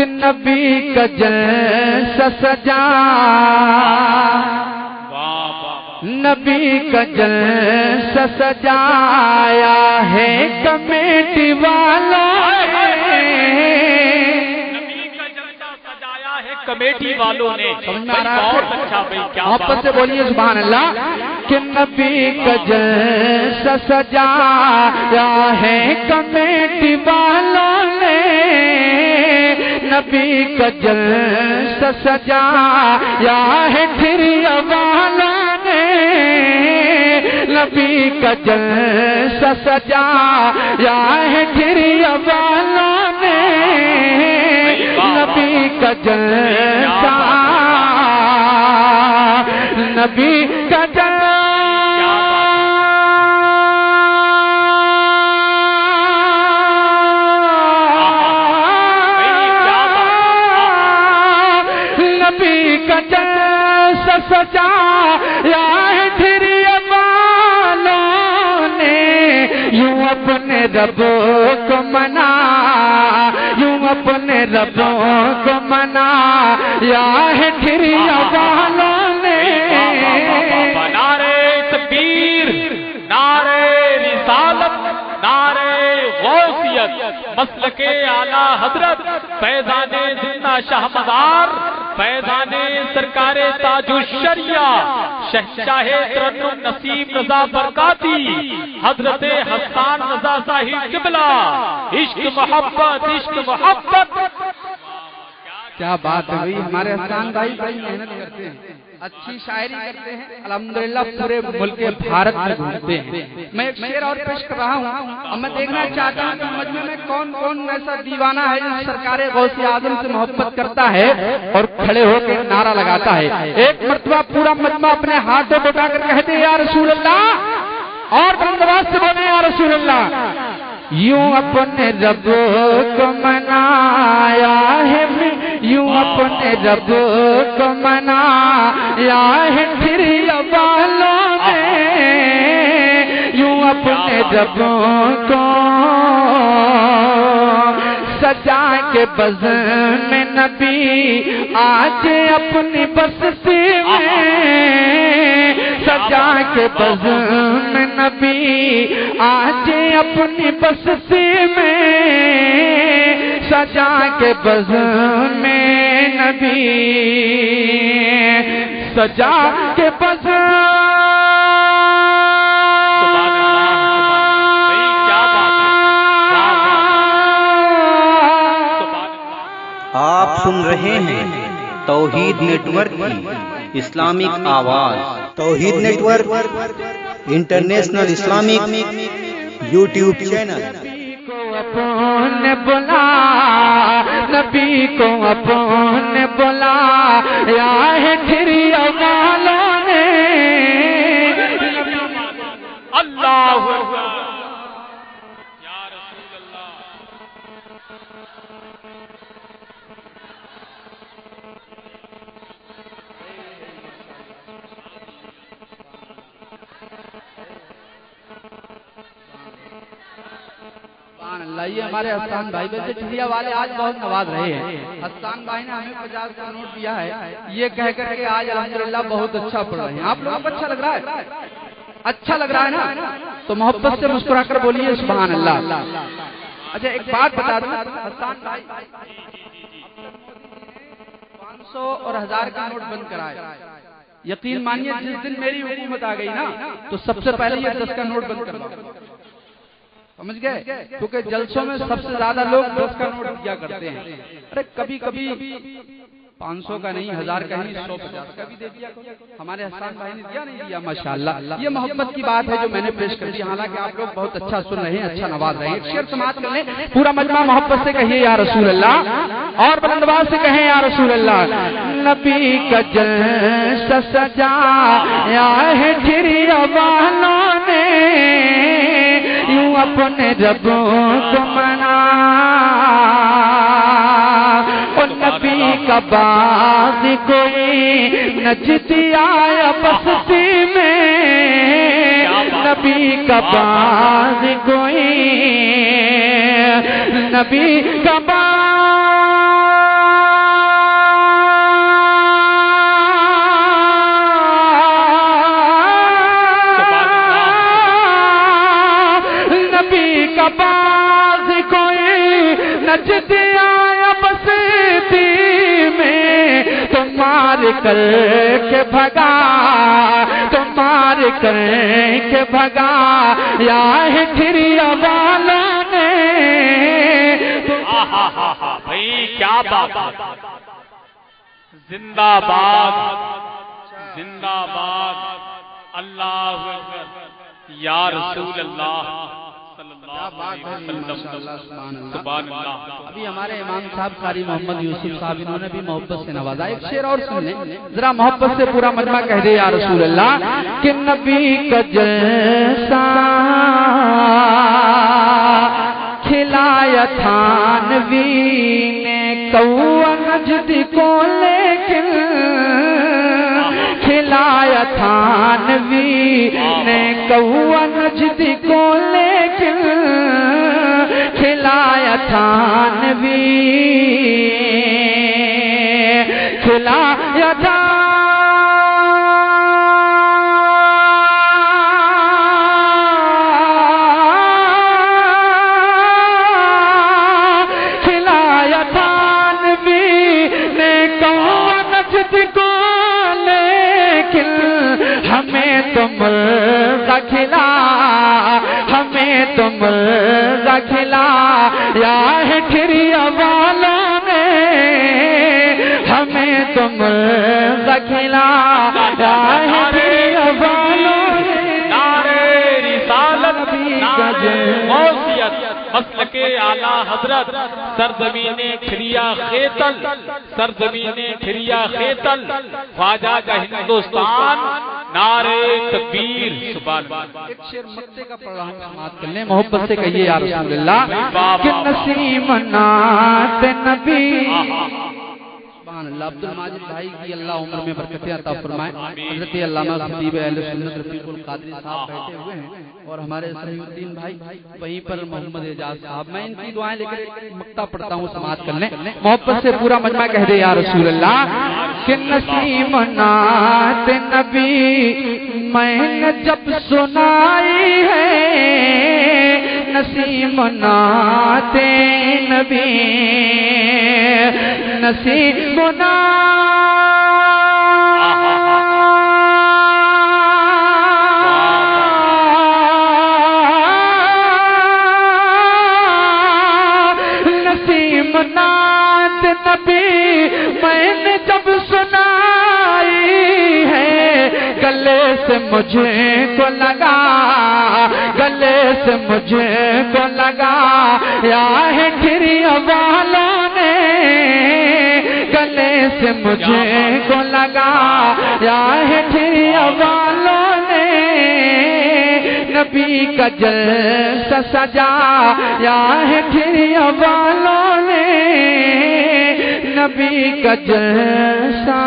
کہ نبی کا جلسہ سجا، نبی کا جلسہ سجایا ہے کمیٹی والوں نے، نبی کا جلسہ سجایا ہے کمیٹی والوں نے۔ سمجھ میں آ رہا ہے؟ بہت اچھا بھائی، کیا محبت سے بولیے سبحان اللہ۔ کہ نبی کا جلسہ سجایا ہے کمیٹی والوں نے، نبی کا جلسہ سجایا ہے ٹھریا والوں نے، نبی کا جلسہ سجایا ہے ٹھریا والوں نے، نبی کا جلسہ، نبی کا جلسہ سجایا ہے ٹھریا والوں نے، یوں اپنے رب کو منا، یوں اپنے رب کو منا یا ہے ٹھریا والوں نے۔ نعرہ تکبیر، نعرہ رسالت، نعرہ غوثیت، مسلک اعلی حضرت فیضان زندہ شاہ مزار، فیضان سرکار تاج الشریعہ شہنشاہ ترنم نسیم رضا برکاتی حضرت حسان رضا صاحب قبلہ، عشق محبت، عشق محبت۔ کیا بات ہے بھائی، ہمارے حسان بھائی بڑی محنت کرتے ہیں، اچھی شاعری کرتے ہیں، الحمدللہ پورے ملک بھارت میں گھومتے ہیں۔ میں ایک شعر اور پیش کر رہا ہوں، اور میں دیکھنا چاہتا ہوں کہ مجمع میں کون کون ایسا دیوانہ ہے جو سرکار غوث اعظم سے محبت کرتا ہے اور کھڑے ہو کے نعرہ لگاتا ہے۔ ایک مرتبہ پورا مجمع اپنے ہاتھوں اٹھا کر کہتے ہیں یا رسول اللہ، اور بلند آواز سے بولیں یا رسول اللہ۔ یوں اپنے رب کو منایا ہے، یوں اپنے رب کو منایا ہے ٹھریا والوں نے، یوں اپنے رب کو سجا کے بزم میں نبی آج اپنی بستی میں، سجا کے بزم میں نبی آج اپنی بستی میں، سجا کے بزم میں نبی، سجا کے بزم۔ آپ سن رہے ہیں توحید نیٹ ورک کی اسلامک آواز۔ Tauheed network international Islamic YouTube channel. اپنے بلا، نبی کو اپنے بلا یا ہے ٹھریا والوں نے، اللہ اکبر یا رسول اللہ۔ یہ ہمارے حسان بھائی ویسے ٹھریا والے آج بہت نواز رہے ہیں۔ حسان بھائی نے ہمیں 50 کا نوٹ دیا ہے، یہ کہہ کر کے آج الحمدللہ بہت اچھا پڑھ رہے ہیں۔ آپ لوگوں کو اچھا لگ رہا ہے؟ اچھا لگ رہا ہے نا؟ تو محبت سے مسکرا کر بولیے سبحان اللہ۔ اچھا ایک بات بتا دوں، حسان بھائی 500 اور 1000 کا نوٹ بند کرائے، یقین مانیے جس دن میری حکومت آ گئی نا تو سب سے پہلے یہ 10 کا نوٹ بند کروا، سمجھ گئے؟ کیونکہ جلسوں میں سب سے زیادہ لوگ 10 کا نوٹ دیا کرتے ہیں۔ ارے کبھی کبھی 500 کا نہیں، 1000 کا نہیں، 150 کا بھی دے دیا۔ ہمارے حسان بھائی نے دیا نہیں دیا؟ ماشاءاللہ یہ محبت کی بات ہے جو میں نے پیش کر دی۔ حالانکہ آپ لوگ بہت اچھا سن رہے ہیں، اچھا نواز رہے ہیں۔ ایک شعر سماعت کر لیں، پورا مجمع محبت سے کہیے یا رسول اللہ، اور بلند آواز سے کہیں یا رسول اللہ۔ نبی کا جلسہ سجایا ہے ٹھریا والوں نے، یوں اپنے رب کو منا، نبی کا باغ کوئی نجدی آیا بستی میں، نبی کا باغ کوئی، نبی کا باغ بستی میں تو مار کر کے بھگا، تو مار کر کے بھگا یا ہٹھریا والا نے۔ بھائی کیا بات ہے، زندہ باد زندہ باد، اللہ اکبر، یا رسول اللہ صلی اللہ علیہ وسلم، سبحان اللہ۔ ابھی ہمارے امام صاحب قاری محمد یوسف صاحب انہوں نے بھی محبت سے نوازا، ایک شعر اور سن لیں ذرا، محبت سے پورا مجمع کہہ دے یا رسول اللہ کہ نبی کا جیسا کھلایا تھانوی نے کوا نجد کو، لیکن کھلایا تھانوی نے کوا نجد کو، لیکن کھلایا تھانوی، کھلایا تھانوی مرغا کھلا، ہمیں تو مرغا کھلا یا ہٹھریا والا نے، ہمیں تو مرغا کھلا یا ہٹھریا والا نے۔ نعرے رسالت، نعرے غوثیت، مسلک اعلی حضرت، سرزمین کھریا خیتل، سرزمین کھریا خیتل، خواجہ کا ہندوستان، نعرے تکبیر، سبحان اللہ۔ ایک شعر مکتے کا پڑھ رہا ہوں، سماعت کر لیں، محبت سے کہیے یا رسول اللہ کہ نسیم نعت نبی، سبحان اللہ۔ عبد الماجد بھائی کی اللہ عمر میں برکتیں عطا فرمائے، حضرت علامہ خطیب اہل سنت رفیق القادری صاحب بیٹھے ہوئے ہیں، اور ہمارے سمیع الدین بھائی وہیں پر محمد اعجاز صاحب، میں ان کی دعائیں لے کر مکتا پڑھتا ہوں، سماعت کر لیں، محبت سے پورا مجمع کہہ دے یا رسول اللہ کہ نسیم نعت نبی میں نے جب سنائی ہے، نسیم نعت نبی، نسیم نسیم نعت نبی میں نے جب سنائی ہے، گلے سے مجھے کو لگا، گلے سے مجھے کو لگا یا ہٹھریا والا نے، گلے سے مجھے کو لگا یا ہٹھریا والا نے، نبی کا جلسہ سجا یا ہٹھریا والا نے، نبی کا جلسہ